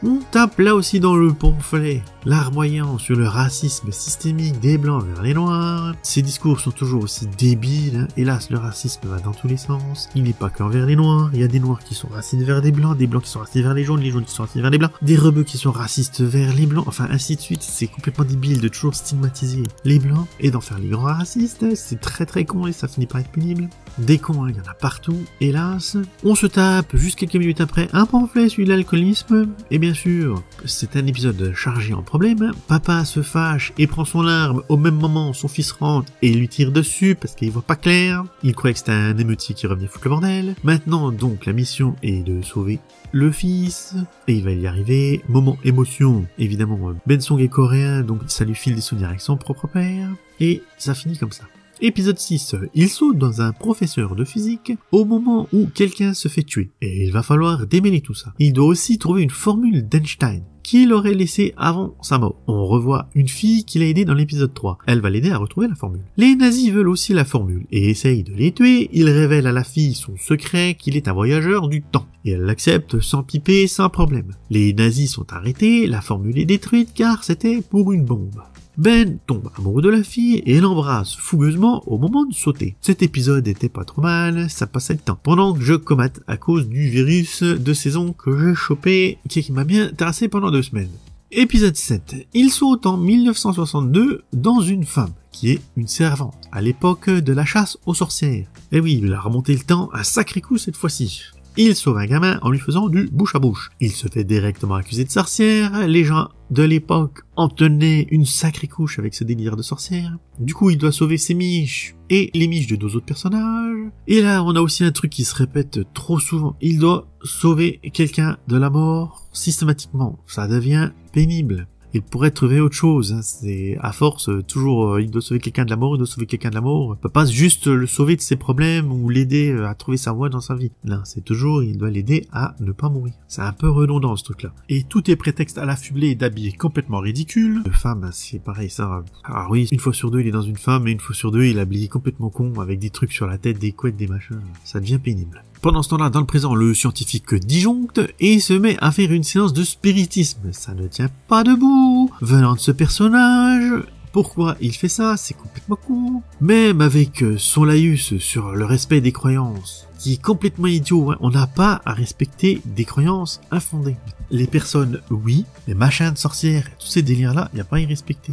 On tape là aussi dans le pamphlet, larmoyant sur le racisme systémique des blancs vers les noirs. Ces discours sont toujours aussi débiles, hein. Hélas, le racisme va dans tous les sens. Il n'est pas qu'envers les noirs, il y a des noirs qui sont racistes vers des blancs qui sont racistes vers les jaunes qui sont racistes vers les blancs, des rebeux qui sont racistes vers les blancs, enfin ainsi de suite. C'est complètement débile de toujours stigmatiser les blancs et d'en faire les grands racistes, c'est très con et ça finit par être pénible. Des cons, hein, il y en a partout, hélas. On se tape, juste quelques minutes après, un pamphlet sur l'alcoolisme, et bien sûr, c'est un épisode chargé en problèmes. Papa se fâche et prend son arme, au même moment son fils rentre et lui tire dessus parce qu'il voit pas clair. Il croyait que c'était un émeutier qui revenait foutre le bordel. Maintenant donc la mission est de sauver le fils, et il va y arriver. Moment émotion, évidemment, Ben Song est coréen, donc ça lui file des souvenirs avec son propre père, et ça finit comme ça. Épisode 6, il saute dans un professeur de physique au moment où quelqu'un se fait tuer, et il va falloir démêler tout ça. Il doit aussi trouver une formule d'Einstein qu'il aurait laissée avant sa mort. On revoit une fille qui l'a aidé dans l'épisode 3. Elle va l'aider à retrouver la formule. Les nazis veulent aussi la formule et essayent de les tuer. Il révèle à la fille son secret, qu'il est un voyageur du temps. Et elle l'accepte sans piper, sans problème. Les nazis sont arrêtés, la formule est détruite car c'était pour une bombe. Ben tombe amoureux de la fille et l'embrasse fougueusement au moment de sauter. Cet épisode était pas trop mal, ça passait le temps. Pendant que je comate à cause du virus de saison que j'ai chopé, qui m'a bien terrassé pendant 2 semaines. Épisode 7. Il saute en 1962 dans une femme, qui est une servante, à l'époque de la chasse aux sorcières. Et oui, il a remonté le temps un sacré coup cette fois-ci. il sauve un gamin en lui faisant du bouche à bouche. Il se fait directement accuser de sorcière, les gens de l'époque en tenaient une sacrée couche avec ce délire de sorcière. Du coup, il doit sauver ses miches et les miches de 2 autres personnages. Et là, on a aussi un truc qui se répète trop souvent. Il doit sauver quelqu'un de la mort systématiquement. Ça devient pénible. Il pourrait trouver autre chose, hein. C'est à force toujours il doit sauver quelqu'un de la mort, il doit sauver quelqu'un de la mort. Il peut pas juste le sauver de ses problèmes ou l'aider à trouver sa voie dans sa vie. Là, c'est toujours il doit l'aider à ne pas mourir. C'est un peu redondant ce truc-là. Et tout est prétexte à l'affubler et d'habiller complètement ridicule. Le femme, c'est pareil ça. Ah oui, une fois sur 2 il est dans une femme et une fois sur 2 il est habillé complètement con avec des trucs sur la tête, des couettes, des machins. Ça devient pénible. Pendant ce temps-là, dans le présent, le scientifique disjoncte et se met à faire une séance de spiritisme. Ça ne tient pas debout. Venant de ce personnage, pourquoi il fait ça? C'est complètement con. Même avec son laïus sur le respect des croyances, qui est complètement idiot, hein. On n'a pas à respecter des croyances infondées. Les personnes, oui, les machins de sorcières, tous ces délires-là, il n'y a pas à y respecter.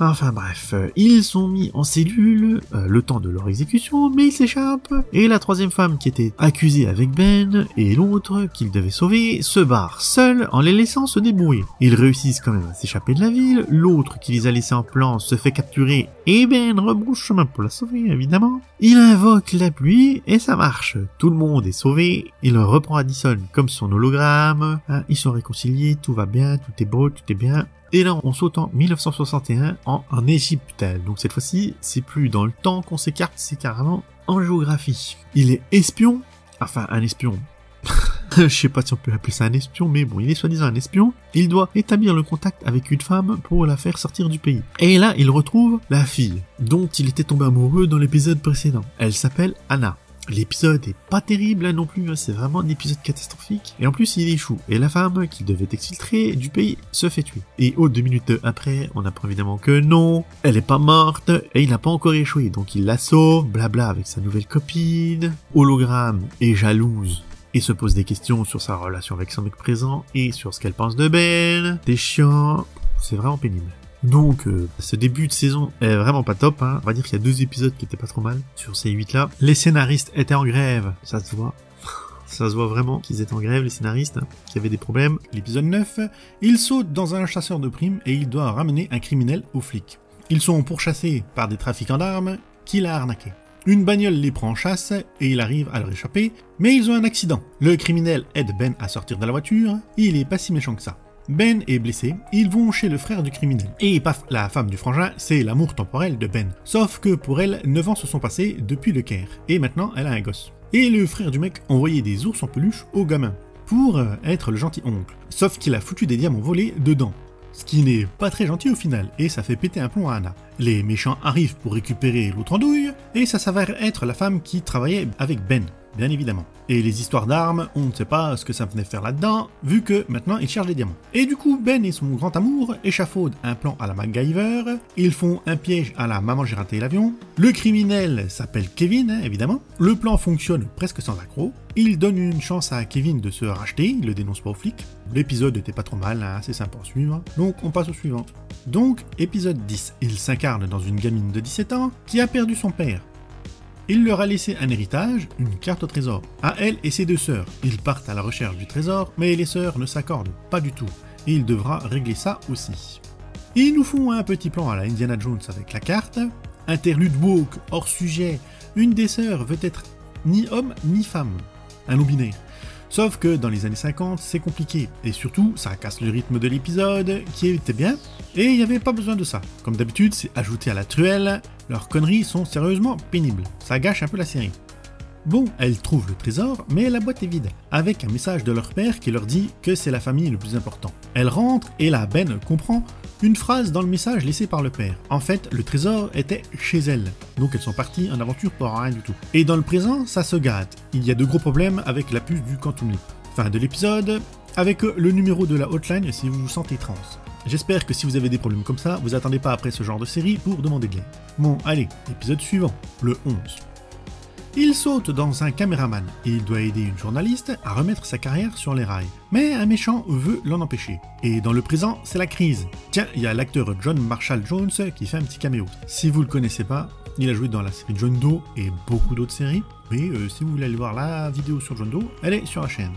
Enfin bref, ils sont mis en cellule le temps de leur exécution, mais ils s'échappent. Et la troisième femme qui était accusée avec Ben et l'autre qu'ils devaient sauver se barre seule en les laissant se débrouiller. Ils réussissent quand même à s'échapper de la ville, l'autre qui les a laissés en plan se fait capturer et Ben rebrousse chemin pour la sauver évidemment. Il invoque la pluie et ça marche. Tout le monde est sauvé, il reprend Addison comme son hologramme, hein, ils sont réconciliés, tout va bien, tout est beau, tout est bien. Et là, on saute en 1961 en Égypte. Donc cette fois-ci, c'est plus dans le temps qu'on s'écarte, c'est carrément en géographie. Il est espion, enfin un espion. Je sais pas si on peut appeler ça un espion, mais bon, il est soi-disant un espion. Il doit établir le contact avec une femme pour la faire sortir du pays. Et là, il retrouve la fille dont il était tombé amoureux dans l'épisode précédent. Elle s'appelle Anna. L'épisode est pas terrible là non plus, hein, c'est vraiment un épisode catastrophique. Et en plus il échoue, et la femme qui devait exfiltrer du pays se fait tuer. Et 2 minutes après, on apprend évidemment que non, elle est pas morte, et il n'a pas encore échoué, donc il la sauve, blabla avec sa nouvelle copine. Hologramme est jalouse et se pose des questions sur sa relation avec son mec présent, et sur ce qu'elle pense de Ben. C'est chiant, c'est vraiment pénible. Donc, ce début de saison est vraiment pas top, hein. On va dire qu'il y a 2 épisodes qui étaient pas trop mal sur ces 8 là. Les scénaristes étaient en grève, ça se voit. Ça se voit vraiment qu'ils étaient en grève, les scénaristes, hein, qu'il y avait des problèmes. L'épisode 9, il saute dans un chasseur de primes et il doit ramener un criminel aux flics. Ils sont pourchassés par des trafiquants d'armes qu'il a arnaqués. Une bagnole les prend en chasse et il arrive à leur échapper, mais ils ont un accident. Le criminel aide Ben à sortir de la voiture, il est pas si méchant que ça. Ben est blessé, ils vont chez le frère du criminel. Et paf, la femme du frangin, c'est l'amour temporel de Ben. Sauf que pour elle, 9 ans se sont passés depuis le Caire. Et maintenant, elle a un gosse. Et le frère du mec envoyait des ours en peluche au gamin, pour être le gentil oncle. Sauf qu'il a foutu des diamants volés dedans. Ce qui n'est pas très gentil au final, et ça fait péter un plomb à Anna. Les méchants arrivent pour récupérer l'autre andouille, et ça s'avère être la femme qui travaillait avec Ben, bien évidemment. Et les histoires d'armes, on ne sait pas ce que ça venait faire là-dedans, vu que maintenant ils cherchent des diamants. Et du coup, Ben et son grand amour échafaudent un plan à la MacGyver, ils font un piège à la maman j'ai raté l'avion, le criminel s'appelle Kevin, hein, évidemment, le plan fonctionne presque sans accroc, il donne une chance à Kevin de se racheter, il le dénonce pas aux flics, l'épisode était pas trop mal, hein, c'est sympa à suivre, donc on passe au suivant. Donc, épisode 10, il s'incarne dans une gamine de 17 ans qui a perdu son père. Il leur a laissé un héritage, une carte au trésor. À elle et ses 2 sœurs. Ils partent à la recherche du trésor, mais les sœurs ne s'accordent pas du tout. Et il devra régler ça aussi. Ils nous font un petit plan à la Indiana Jones avec la carte. Interlude woke, hors sujet. Une des sœurs veut être ni homme ni femme. Un non-binaire. Sauf que dans les années 50, c'est compliqué. Et surtout, ça casse le rythme de l'épisode, qui était bien. Et il n'y avait pas besoin de ça. Comme d'habitude, c'est ajouté à la truelle. Leurs conneries sont sérieusement pénibles. Ça gâche un peu la série. Bon, elles trouvent le trésor, mais la boîte est vide, avec un message de leur père qui leur dit que c'est la famille le plus important. Elles rentrent et la Ben comprend une phrase dans le message laissé par le père. En fait, le trésor était chez elles, donc elles sont parties en aventure pour rien du tout. Et dans le présent, ça se gâte. Il y a de gros problèmes avec la puce du Quantum Leap. Fin de l'épisode, avec le numéro de la hotline si vous vous sentez trans. J'espère que si vous avez des problèmes comme ça, vous attendez pas après ce genre de série pour demander de l'aide. Bon, allez, épisode suivant, le 11. Il saute dans un caméraman et il doit aider une journaliste à remettre sa carrière sur les rails. Mais un méchant veut l'en empêcher. Et dans le présent, c'est la crise. Tiens, il y a l'acteur John Marshall Jones qui fait un petit caméo. Si vous le connaissez pas, Il a joué dans la série John Doe et beaucoup d'autres séries. Mais si vous voulez aller voir la vidéo sur John Doe, elle est sur la chaîne.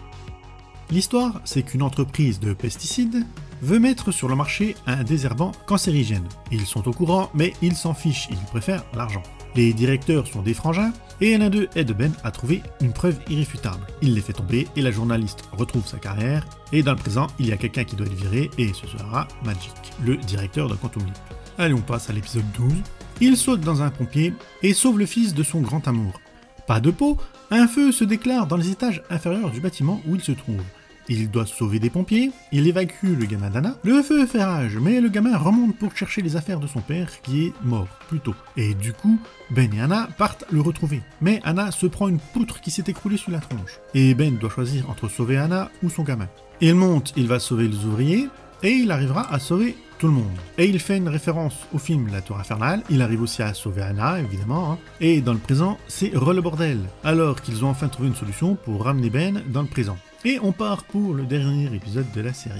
L'histoire, c'est qu'une entreprise de pesticides veut mettre sur le marché un désherbant cancérigène. Ils sont au courant, mais ils s'en fichent, ils préfèrent l'argent. Les directeurs sont des frangins, et l'un d'eux aide Ben à trouver une preuve irréfutable. Il les fait tomber, et la journaliste retrouve sa carrière, et dans le présent, il y a quelqu'un qui doit être viré, et ce sera Magic, le directeur de Quantum Leap. Allez, on passe à l'épisode 12. Il saute dans un pompier, et sauve le fils de son grand amour. Pas de peau, un feu se déclare dans les étages inférieurs du bâtiment où il se trouve. Il doit sauver des pompiers, il évacue le gamin d'Anna. Le feu fait rage, mais le gamin remonte pour chercher les affaires de son père qui est mort plus tôt. Et du coup, Ben et Anna partent le retrouver. Mais Anna se prend une poutre qui s'est écroulée sur la tronche. Et Ben doit choisir entre sauver Anna ou son gamin. Il monte, il va sauver les ouvriers, et il arrivera à sauver tout le monde. Et il fait une référence au film La Tour Infernale, il arrive aussi à sauver Anna, évidemment, hein. Et dans le présent, c'est le bordel, alors qu'ils ont enfin trouvé une solution pour ramener Ben dans le présent. Et on part pour le dernier épisode de la série.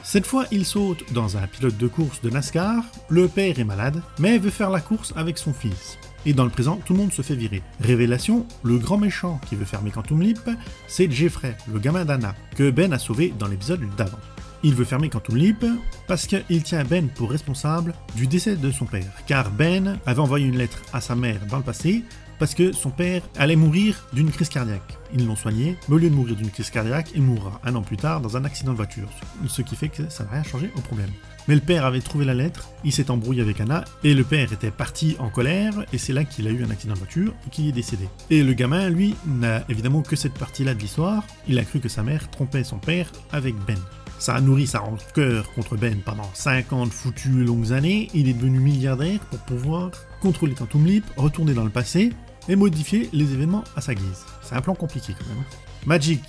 Cette fois, il saute dans un pilote de course de NASCAR, le père est malade, mais veut faire la course avec son fils. Et dans le présent, tout le monde se fait virer. Révélation, le grand méchant qui veut fermer Quantum Leap, c'est Jeffrey, le gamin d'Anna, que Ben a sauvé dans l'épisode d'avant. Il veut fermer Quantum Leap parce qu'il tient Ben pour responsable du décès de son père, car Ben avait envoyé une lettre à sa mère dans le passé parce que son père allait mourir d'une crise cardiaque. Ils l'ont soigné, mais au lieu de mourir d'une crise cardiaque, il mourra un an plus tard dans un accident de voiture, ce qui fait que ça n'a rien changé au problème. Mais le père avait trouvé la lettre, il s'est embrouillé avec Anna, et le père était parti en colère, et c'est là qu'il a eu un accident de voiture et qu'il est décédé. Et le gamin, lui, n'a évidemment que cette partie-là de l'histoire, il a cru que sa mère trompait son père avec Ben. Ça a nourri sa rancœur contre Ben pendant 50 foutues longues années, il est devenu milliardaire pour pouvoir contrôler Quantum Leap, retourner dans le passé, et modifier les événements à sa guise. C'est un plan compliqué quand même. Magic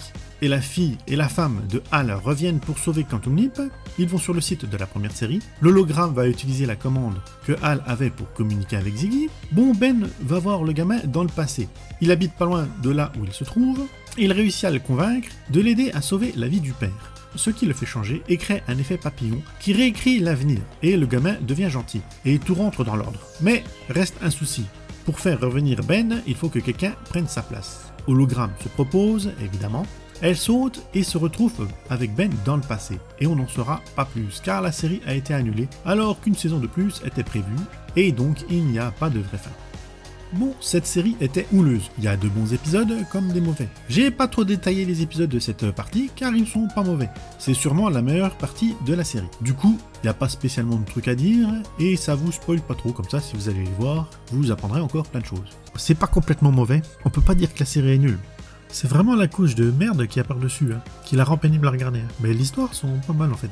et la fille et la femme de Hal reviennent pour sauver Quantum Leap. Ils vont sur le site de la première série. L'hologramme va utiliser la commande que Hal avait pour communiquer avec Ziggy. Bon, Ben va voir le gamin dans le passé. Il habite pas loin de là où il se trouve. Il réussit à le convaincre de l'aider à sauver la vie du père. Ce qui le fait changer et crée un effet papillon qui réécrit l'avenir. Et le gamin devient gentil. Et tout rentre dans l'ordre. Mais reste un souci. Pour faire revenir Ben, il faut que quelqu'un prenne sa place. Hologramme se propose, évidemment. Elle saute et se retrouve avec Ben dans le passé. Et on n'en saura pas plus, car la série a été annulée, alors qu'une saison de plus était prévue, et donc il n'y a pas de vraie fin. Bon, cette série était houleuse. Il y a de bons épisodes comme des mauvais. J'ai pas trop détaillé les épisodes de cette partie car ils sont pas mauvais. C'est sûrement la meilleure partie de la série. Du coup, il n'y a pas spécialement de trucs à dire et ça vous spoil pas trop, comme ça si vous allez les voir, vous apprendrez encore plein de choses. C'est pas complètement mauvais, on peut pas dire que la série est nulle. C'est vraiment la couche de merde qui a par-dessus, qui la rend pénible à regarder. Mais l'histoire sont pas mal en fait.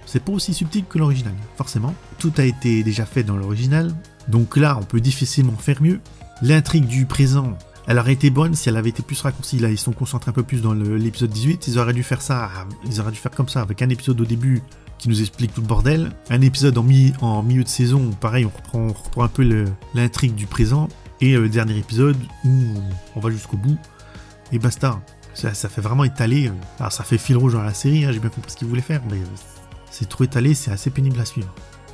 C'est pas aussi subtil que l'original, forcément. Tout a été déjà fait dans l'original, donc là on peut difficilement faire mieux. L'intrigue du présent, elle aurait été bonne si elle avait été plus raccourcie. Là, ils sont concentrés un peu plus dans l'épisode 18. Ils auraient dû faire ça, ils auraient dû faire comme ça, avec un épisode au début qui nous explique tout le bordel. Un épisode en milieu de saison, où pareil, on reprend un peu l'intrigue du présent. Et le dernier épisode où on va jusqu'au bout. Et basta. Ça fait vraiment étaler. Alors ça fait fil rouge dans la série, j'ai bien compris ce qu'ils voulaient faire, mais c'est trop étalé, c'est assez pénible à suivre.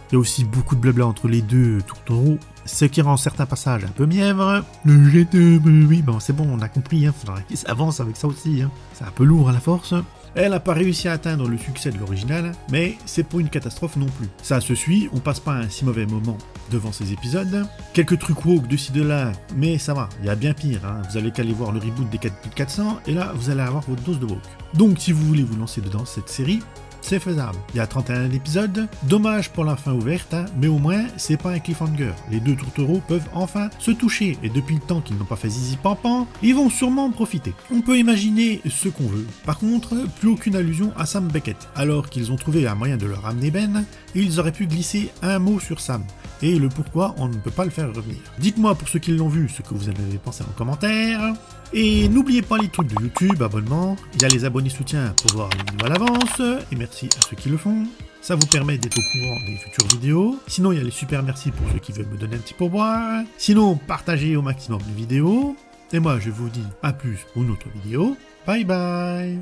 Il y a aussi beaucoup de blabla entre les deux tourtereaux, ce qui rend certains passages un peu mièvres. Le jet de... Oui, bon, c'est bon, on a compris, faudra qu'ils avancent avec ça aussi. C'est un peu lourd à la force. Elle n'a pas réussi à atteindre le succès de l'original, mais c'est pas une catastrophe non plus. Ça se suit, on passe pas un si mauvais moment devant ces épisodes. Quelques trucs woke de ci de là, mais ça va, il y a bien pire. Vous allez qu'aller voir le reboot des 400, et là, vous allez avoir votre dose de woke. Donc, si vous voulez vous lancer dedans cette série, c'est faisable. Il y a 31 épisodes, dommage pour la fin ouverte, mais au moins, c'est pas un cliffhanger. Les deux tourtereaux peuvent enfin se toucher, et depuis le temps qu'ils n'ont pas fait zizi pampan, ils vont sûrement en profiter. On peut imaginer ce qu'on veut. Par contre, plus aucune allusion à Sam Beckett. Alors qu'ils ont trouvé un moyen de le ramener Ben, ils auraient pu glisser un mot sur Sam. Et le pourquoi on ne peut pas le faire revenir. Dites-moi pour ceux qui l'ont vu ce que vous en avez pensé en commentaire. Et n'oubliez pas les trucs de YouTube, abonnement. Il y a les abonnés soutiens pour voir les vidéos à l'avance. Et merci à ceux qui le font. Ça vous permet d'être au courant des futures vidéos. Sinon, il y a les super merci pour ceux qui veulent me donner un petit pourboire. Sinon, partagez au maximum les vidéos. Et moi, je vous dis à plus pour une autre vidéo. Bye bye.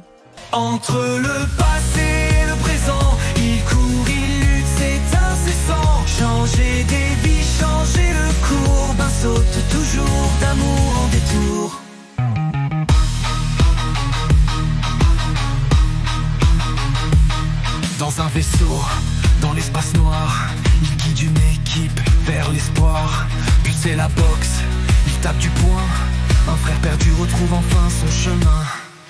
Entre le passé et le présent, il court, il lutte, c'est incessant. Changer des vies, changer le cours d'un saut. vaisseau dans l'espace noir. Il guide une équipe vers l'espoir. But c'est la boxe, il tape du poing. Un frère perdu retrouve enfin son chemin.